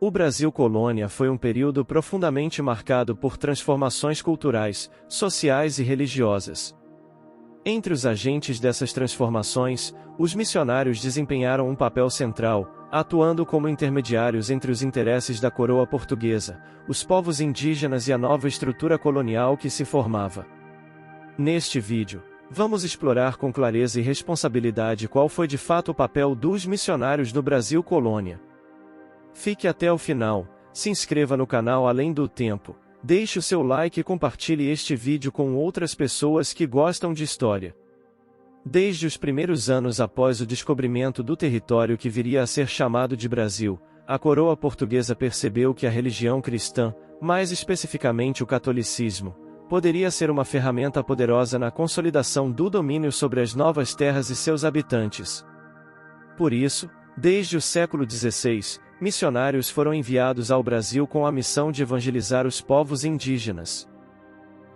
O Brasil colônia foi um período profundamente marcado por transformações culturais, sociais e religiosas. Entre os agentes dessas transformações, os missionários desempenharam um papel central, atuando como intermediários entre os interesses da coroa portuguesa, os povos indígenas e a nova estrutura colonial que se formava. Neste vídeo, vamos explorar com clareza e responsabilidade qual foi de fato o papel dos missionários no Brasil colônia. Fique até o final, se inscreva no canal Além do Tempo, deixe o seu like e compartilhe este vídeo com outras pessoas que gostam de história. Desde os primeiros anos após o descobrimento do território que viria a ser chamado de Brasil, a coroa portuguesa percebeu que a religião cristã, mais especificamente o catolicismo, poderia ser uma ferramenta poderosa na consolidação do domínio sobre as novas terras e seus habitantes. Por isso, desde o século XVI, missionários foram enviados ao Brasil com a missão de evangelizar os povos indígenas.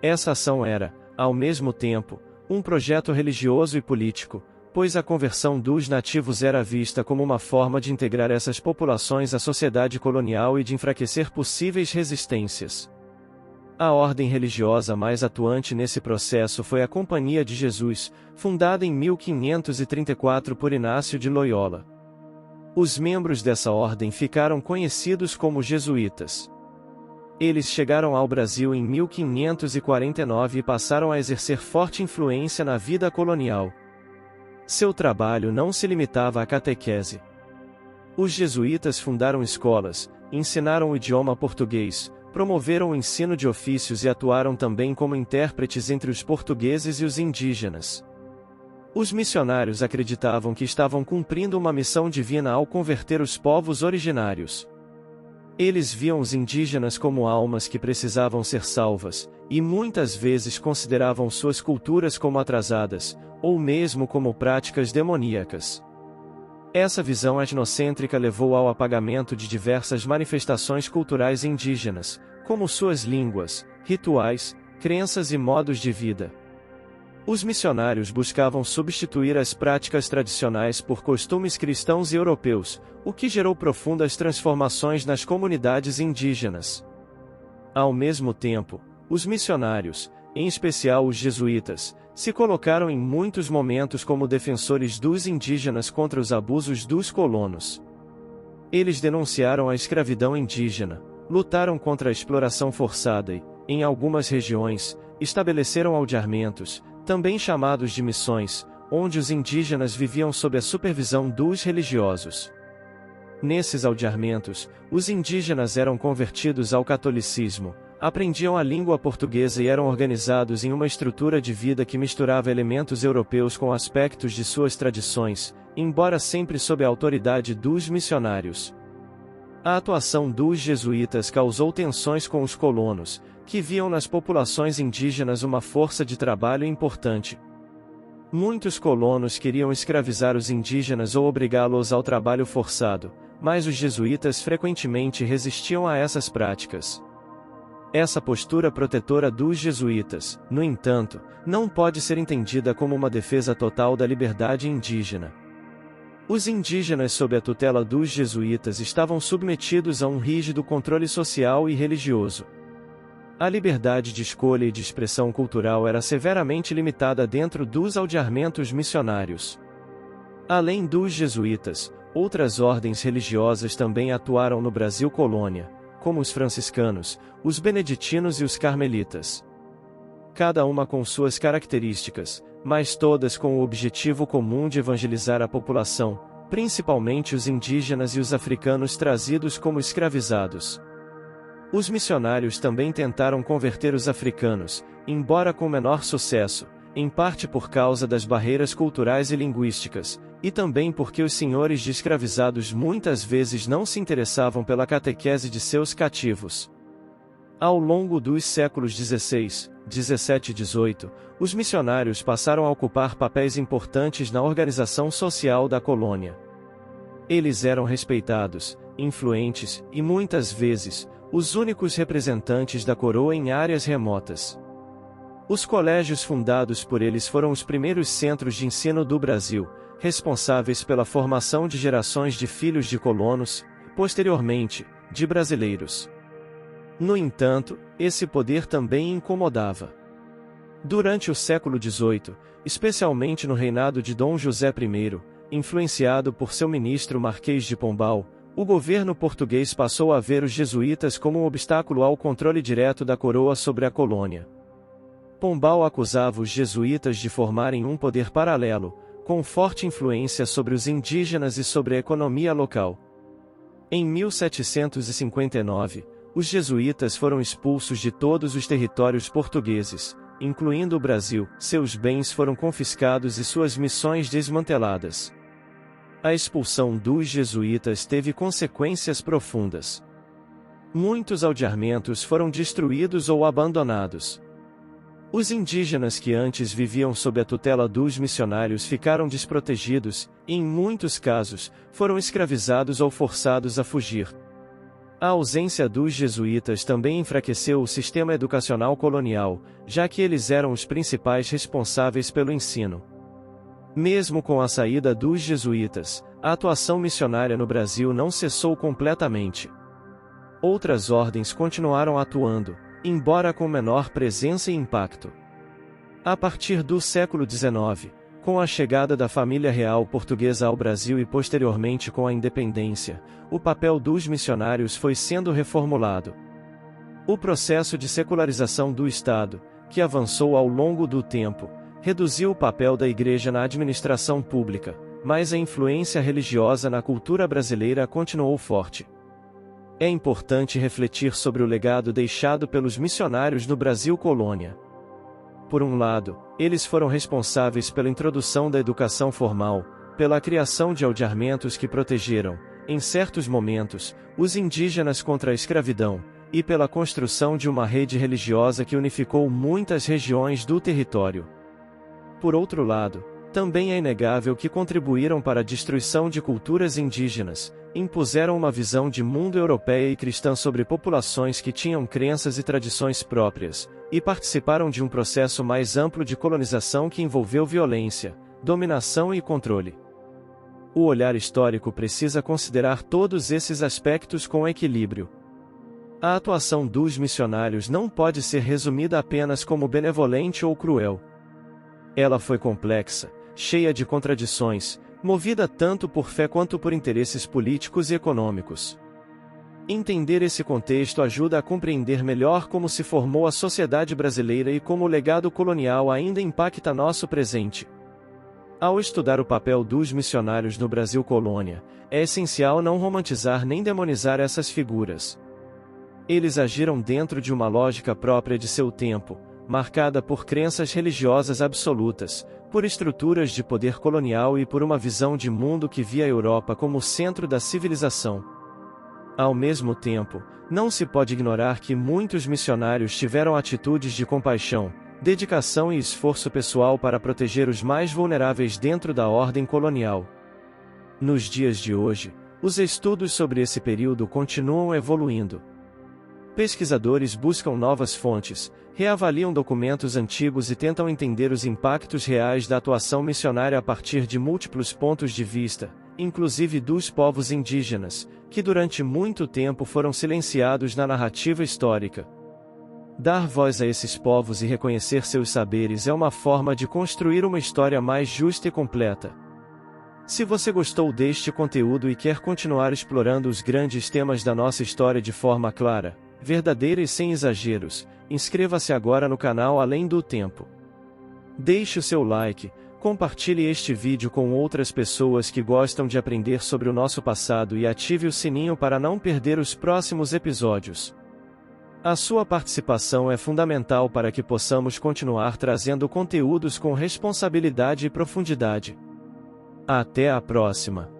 Essa ação era, ao mesmo tempo, um projeto religioso e político, pois a conversão dos nativos era vista como uma forma de integrar essas populações à sociedade colonial e de enfraquecer possíveis resistências. A ordem religiosa mais atuante nesse processo foi a Companhia de Jesus, fundada em 1534 por Inácio de Loyola. Os membros dessa ordem ficaram conhecidos como jesuítas. Eles chegaram ao Brasil em 1549 e passaram a exercer forte influência na vida colonial. Seu trabalho não se limitava à catequese. Os jesuítas fundaram escolas, ensinaram o idioma português, promoveram o ensino de ofícios e atuaram também como intérpretes entre os portugueses e os indígenas. Os missionários acreditavam que estavam cumprindo uma missão divina ao converter os povos originários. Eles viam os indígenas como almas que precisavam ser salvas, e muitas vezes consideravam suas culturas como atrasadas, ou mesmo como práticas demoníacas. Essa visão etnocêntrica levou ao apagamento de diversas manifestações culturais indígenas, como suas línguas, rituais, crenças e modos de vida. Os missionários buscavam substituir as práticas tradicionais por costumes cristãos e europeus, o que gerou profundas transformações nas comunidades indígenas. Ao mesmo tempo, os missionários, em especial os jesuítas, se colocaram em muitos momentos como defensores dos indígenas contra os abusos dos colonos. Eles denunciaram a escravidão indígena, lutaram contra a exploração forçada e, em algumas regiões, estabeleceram aldeamentos, também chamados de missões, onde os indígenas viviam sob a supervisão dos religiosos. Nesses aldeamentos, os indígenas eram convertidos ao catolicismo, aprendiam a língua portuguesa e eram organizados em uma estrutura de vida que misturava elementos europeus com aspectos de suas tradições, embora sempre sob a autoridade dos missionários. A atuação dos jesuítas causou tensões com os colonos, que viam nas populações indígenas uma força de trabalho importante. Muitos colonos queriam escravizar os indígenas ou obrigá-los ao trabalho forçado, mas os jesuítas frequentemente resistiam a essas práticas. Essa postura protetora dos jesuítas, no entanto, não pode ser entendida como uma defesa total da liberdade indígena. Os indígenas sob a tutela dos jesuítas estavam submetidos a um rígido controle social e religioso. A liberdade de escolha e de expressão cultural era severamente limitada dentro dos aldeamentos missionários. Além dos jesuítas, outras ordens religiosas também atuaram no Brasil colônia, como os franciscanos, os beneditinos e os carmelitas. Cada uma com suas características, mas todas com o objetivo comum de evangelizar a população, principalmente os indígenas e os africanos trazidos como escravizados. Os missionários também tentaram converter os africanos, embora com menor sucesso, em parte por causa das barreiras culturais e linguísticas, e também porque os senhores de escravizados muitas vezes não se interessavam pela catequese de seus cativos. Ao longo dos séculos XVI, XVII e XVIII, os missionários passaram a ocupar papéis importantes na organização social da colônia. Eles eram respeitados, influentes e muitas vezes, os únicos representantes da coroa em áreas remotas. Os colégios fundados por eles foram os primeiros centros de ensino do Brasil, responsáveis pela formação de gerações de filhos de colonos. Posteriormente, de brasileiros. No entanto, esse poder também incomodava. Durante o século XVIII, especialmente no reinado de Dom José I, influenciado por seu ministro Marquês de Pombal, o governo português passou a ver os jesuítas como um obstáculo ao controle direto da coroa sobre a colônia. Pombal acusava os jesuítas de formarem um poder paralelo, com forte influência sobre os indígenas e sobre a economia local. Em 1759, os jesuítas foram expulsos de todos os territórios portugueses, incluindo o Brasil, seus bens foram confiscados e suas missões desmanteladas. A expulsão dos jesuítas teve consequências profundas. Muitos aldeamentos foram destruídos ou abandonados. Os indígenas que antes viviam sob a tutela dos missionários ficaram desprotegidos, e em muitos casos, foram escravizados ou forçados a fugir. A ausência dos jesuítas também enfraqueceu o sistema educacional colonial, já que eles eram os principais responsáveis pelo ensino. Mesmo com a saída dos jesuítas, a atuação missionária no Brasil não cessou completamente. Outras ordens continuaram atuando, embora com menor presença e impacto. A partir do século XIX, com a chegada da família real portuguesa ao Brasil e posteriormente com a independência, o papel dos missionários foi sendo reformulado. O processo de secularização do Estado, que avançou ao longo do tempo, reduziu o papel da Igreja na administração pública, mas a influência religiosa na cultura brasileira continuou forte. É importante refletir sobre o legado deixado pelos missionários no Brasil colônia. Por um lado, eles foram responsáveis pela introdução da educação formal, pela criação de aldeamentos que protegeram, em certos momentos, os indígenas contra a escravidão, e pela construção de uma rede religiosa que unificou muitas regiões do território. Por outro lado, também é inegável que contribuíram para a destruição de culturas indígenas, impuseram uma visão de mundo europeia e cristã sobre populações que tinham crenças e tradições próprias, e participaram de um processo mais amplo de colonização que envolveu violência, dominação e controle. O olhar histórico precisa considerar todos esses aspectos com equilíbrio. A atuação dos missionários não pode ser resumida apenas como benevolente ou cruel. Ela foi complexa, cheia de contradições, movida tanto por fé quanto por interesses políticos e econômicos. Entender esse contexto ajuda a compreender melhor como se formou a sociedade brasileira e como o legado colonial ainda impacta nosso presente. Ao estudar o papel dos missionários no Brasil colônia, é essencial não romantizar nem demonizar essas figuras. Eles agiram dentro de uma lógica própria de seu tempo, marcada por crenças religiosas absolutas, por estruturas de poder colonial e por uma visão de mundo que via a Europa como o centro da civilização. Ao mesmo tempo, não se pode ignorar que muitos missionários tiveram atitudes de compaixão, dedicação e esforço pessoal para proteger os mais vulneráveis dentro da ordem colonial. Nos dias de hoje, os estudos sobre esse período continuam evoluindo. Pesquisadores buscam novas fontes, reavaliam documentos antigos e tentam entender os impactos reais da atuação missionária a partir de múltiplos pontos de vista, inclusive dos povos indígenas, que durante muito tempo foram silenciados na narrativa histórica. Dar voz a esses povos e reconhecer seus saberes é uma forma de construir uma história mais justa e completa. Se você gostou deste conteúdo e quer continuar explorando os grandes temas da nossa história de forma clara, verdadeira e sem exageros, inscreva-se agora no canal Além do Tempo. Deixe o seu like, compartilhe este vídeo com outras pessoas que gostam de aprender sobre o nosso passado e ative o sininho para não perder os próximos episódios. A sua participação é fundamental para que possamos continuar trazendo conteúdos com responsabilidade e profundidade. Até a próxima!